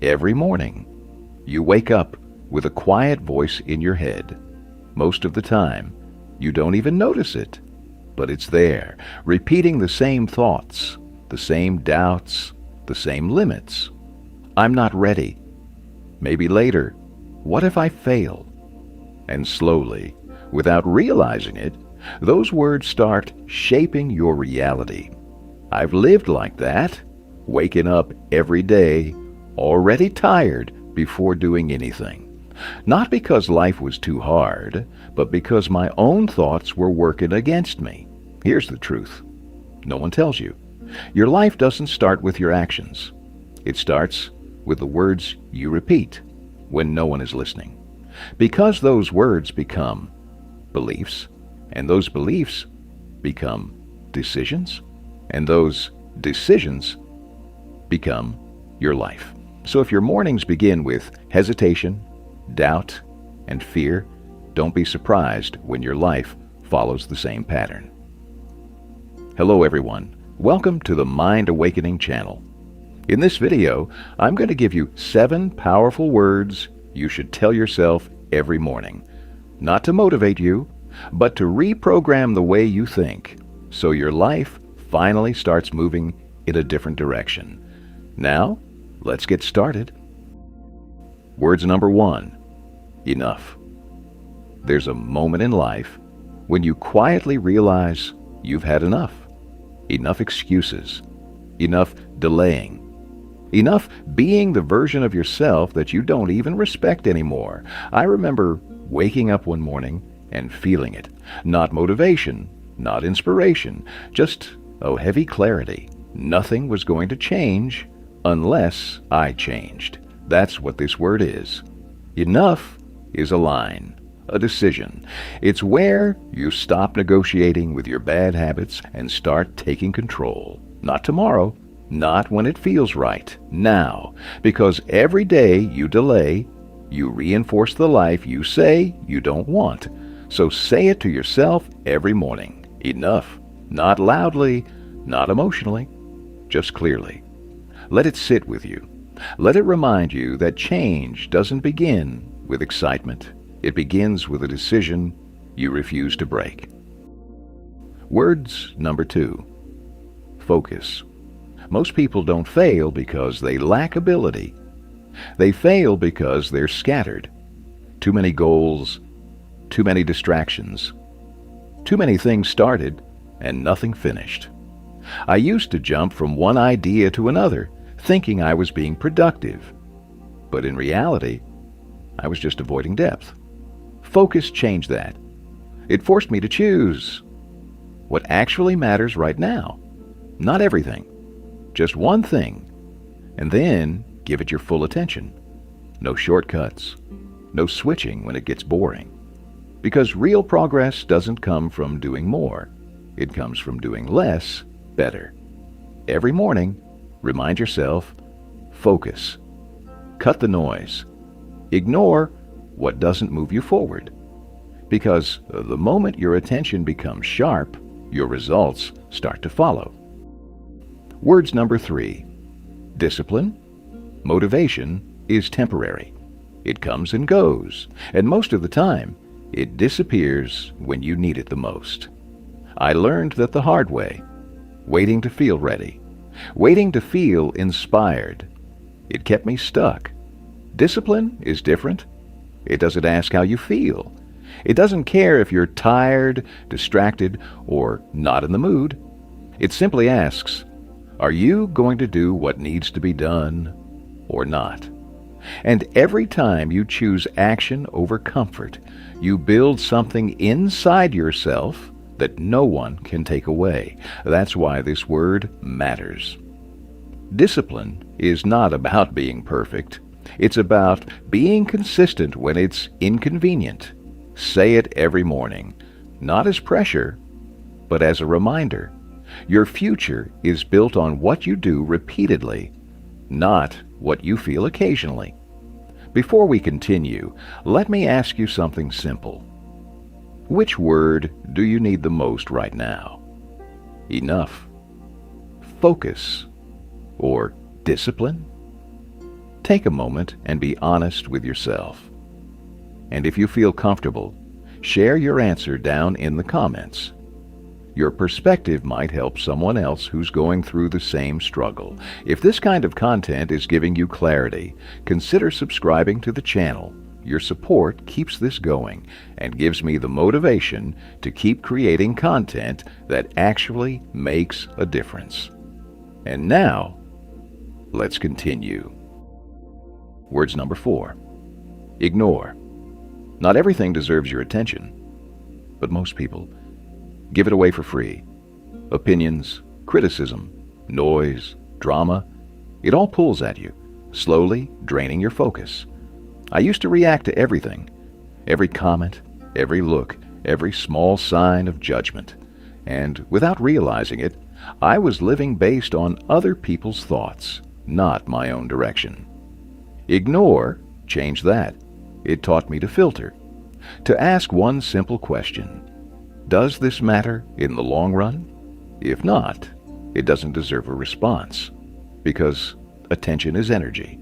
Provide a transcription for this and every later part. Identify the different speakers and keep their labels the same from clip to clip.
Speaker 1: Every morning, you wake up with a quiet voice in your head. Most of the time, you don't even notice it, but it's there, repeating the same thoughts, the same doubts, the same limits. I'm not ready. Maybe later. What if I fail? And slowly, without realizing it, those words start shaping your reality. I've lived like that, waking up every day, already tired before doing anything. Not because life was too hard, but because my own thoughts were working against me. Here's the truth. No one tells you. Your life doesn't start with your actions. It starts with the words you repeat when no one is listening. Because those words become beliefs, and those beliefs become decisions, and those decisions become your life. So if your mornings begin with hesitation, doubt, and fear, don't be surprised when your life follows the same pattern. Hello everyone. Welcome to the Mind Awakening channel. In this video, I'm going to give you 7 powerful words you should tell yourself every morning. Not to motivate you, but to reprogram the way you think, so your life finally starts moving in a different direction. Now, let's get started. Words number 1, enough. There's a moment in life when you quietly realize you've had enough. Enough excuses. Enough delaying. Enough being the version of yourself that you don't even respect anymore. I remember waking up one morning and feeling it. Not motivation, not inspiration, just a heavy clarity. Nothing was going to change unless I changed. That's what this word is. Enough is a line, a decision. It's where you stop negotiating with your bad habits and start taking control. Not tomorrow, not when it feels right, now. Because every day you delay, you reinforce the life you say you don't want. So say it to yourself every morning. Enough. Not loudly, not emotionally, just clearly. Let it sit with you. Let it remind you that change doesn't begin with excitement. It begins with a decision you refuse to break. Words number 2, focus. Most people don't fail because they lack ability. They fail because they're scattered. Too many goals, too many distractions. Too many things started and nothing finished. I used to jump from one idea to another, thinking I was being productive. But in reality, I was just avoiding depth. Focus changed that. It forced me to choose what actually matters right now. Not everything, just one thing, and then give it your full attention. No shortcuts, no switching when it gets boring. Because real progress doesn't come from doing more. It comes from doing less, better. Every morning, remind yourself, focus. Cut the noise. Ignore what doesn't move you forward. Because the moment your attention becomes sharp, your results start to follow. Words number 3, discipline. Motivation is temporary. It comes and goes, and most of the time, it disappears when you need it the most. I learned that the hard way, waiting to feel ready, waiting to feel inspired. It kept me stuck. Discipline is different. It doesn't ask how you feel. It doesn't care if you're tired, distracted, or not in the mood. It simply asks, are you going to do what needs to be done or not? And every time you choose action over comfort, you build something inside yourself that no one can take away. That's why this word matters. Discipline is not about being perfect. It's about being consistent when it's inconvenient. Say it every morning, not as pressure, but as a reminder. Your future is built on what you do repeatedly, not what you feel occasionally. Before we continue, let me ask you something simple. Which word do you need the most right now? Enough, focus, or discipline? Take a moment and be honest with yourself. And if you feel comfortable, share your answer down in the comments. Your perspective might help someone else who's going through the same struggle. If this kind of content is giving you clarity, consider subscribing to the channel. Your support keeps this going and gives me the motivation to keep creating content that actually makes a difference. And now, let's continue. Words number 4. Ignore. Not everything deserves your attention, but most people give it away for free. Opinions, criticism, noise, drama, it all pulls at you, slowly draining your focus. I used to react to everything, every comment, every look, every small sign of judgment. And without realizing it, I was living based on other people's thoughts, not my own direction. Ignore changed that. It taught me to filter, to ask one simple question. Does this matter in the long run? If not, it doesn't deserve a response, because attention is energy.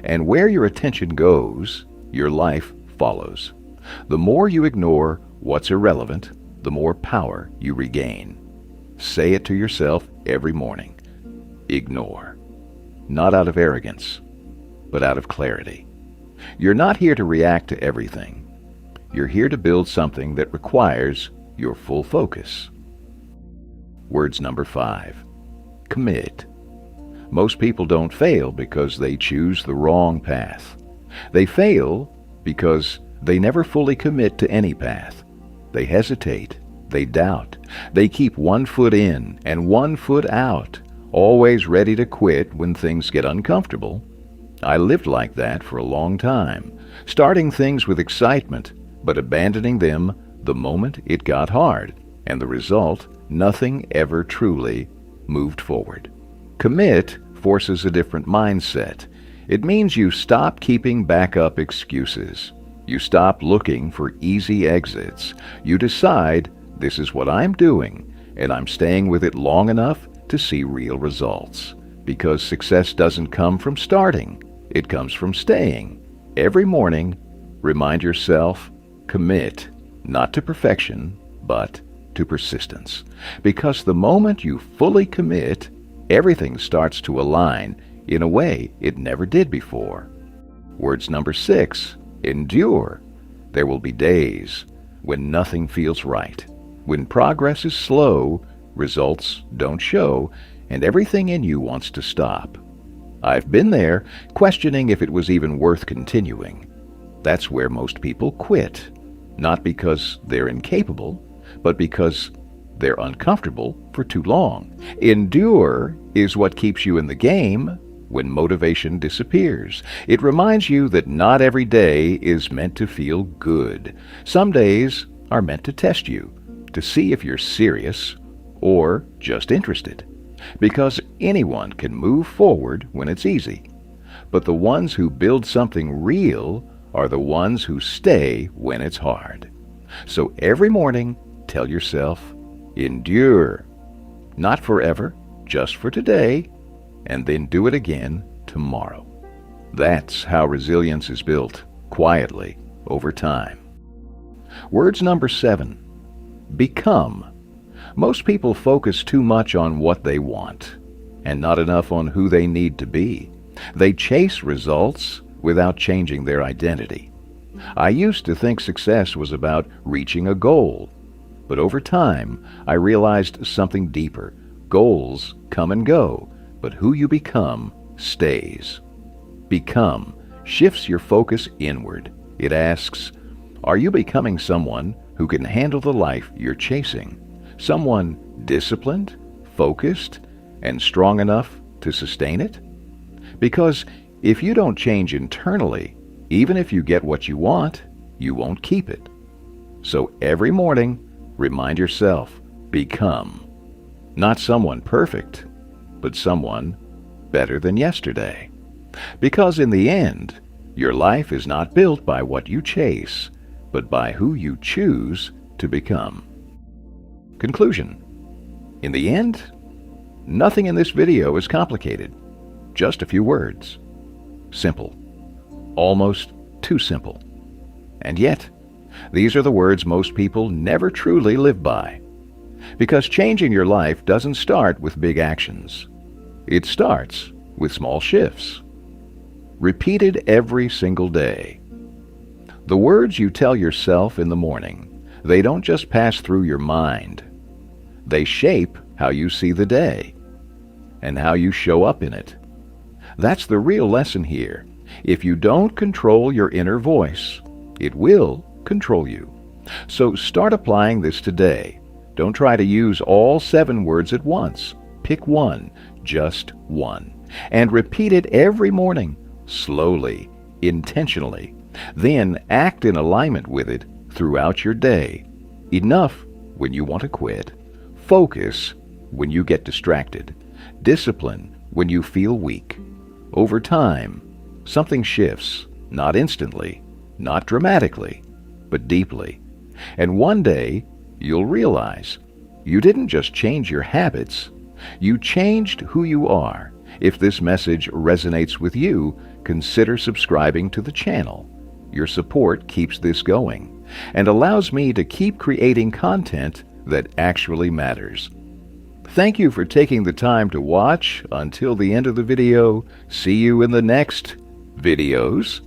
Speaker 1: And where your attention goes, your life follows. The more you ignore what's irrelevant, the more power you regain. Say it to yourself every morning. Ignore. Not out of arrogance, but out of clarity. You're not here to react to everything. You're here to build something that requires your full focus. Words number 5. Commit. Most people don't fail because they choose the wrong path. They fail because they never fully commit to any path. They hesitate. They doubt. They keep one foot in and one foot out, always ready to quit when things get uncomfortable. I lived like that for a long time, starting things with excitement, but abandoning them the moment it got hard, and the result, nothing ever truly moved forward. Commit forces a different mindset. It means you stop keeping backup excuses. You stop looking for easy exits. You decide, this is what I'm doing, and I'm staying with it long enough to see real results. Because success doesn't come from starting, it comes from staying. Every morning, remind yourself, commit, not to perfection, but to persistence. Because the moment you fully commit, everything starts to align in a way it never did before. Words number 6. Endure. There will be days when nothing feels right, when progress is slow, results don't show, and everything in you wants to stop. I've been there, questioning if it was even worth continuing. That's where most people quit. Not because they're incapable, but because they're uncomfortable for too long. Endure is what keeps you in the game when motivation disappears. It reminds you that not every day is meant to feel good. Some days are meant to test you, to see if you're serious or just interested. Because anyone can move forward when it's easy. But the ones who build something real are the ones who stay when it's hard. So every morning, tell yourself, endure. Not forever, just for today, and then do it again tomorrow. That's how resilience is built, quietly, over time. Words number 7. Become. Most people focus too much on what they want, and not enough on who they need to be. They chase results without changing their identity. I used to think success was about reaching a goal, but over time, I realized something deeper. Goals come and go, but who you become stays. Become shifts your focus inward. It asks, are you becoming someone who can handle the life you're chasing? Someone disciplined, focused, and strong enough to sustain it? Because if you don't change internally, even if you get what you want, you won't keep it. So every morning, remind yourself, become. Not someone perfect, but someone better than yesterday. Because in the end, your life is not built by what you chase, but by who you choose to become. Conclusion. In the end, nothing in this video is complicated. Just a few words. Simple. Almost too simple. And yet, these are the words most people never truly live by. Because changing your life doesn't start with big actions. It starts with small shifts, repeated every single day. The words you tell yourself in the morning, they don't just pass through your mind. They shape how you see the day and how you show up in it. That's the real lesson here. If you don't control your inner voice, it will control you. So start applying this today. Don't try to use all 7 words at once. Pick one, just one, and repeat it every morning, slowly, intentionally. Then act in alignment with it throughout your day. Enough when you want to quit. Focus when you get distracted. Discipline when you feel weak. Over time, something shifts, not instantly, not dramatically, but deeply. And one day, you'll realize you didn't just change your habits, you changed who you are. If this message resonates with you, consider subscribing to the channel. Your support keeps this going and allows me to keep creating content that actually matters. Thank you for taking the time to watch until the end of the video. See you in the next videos.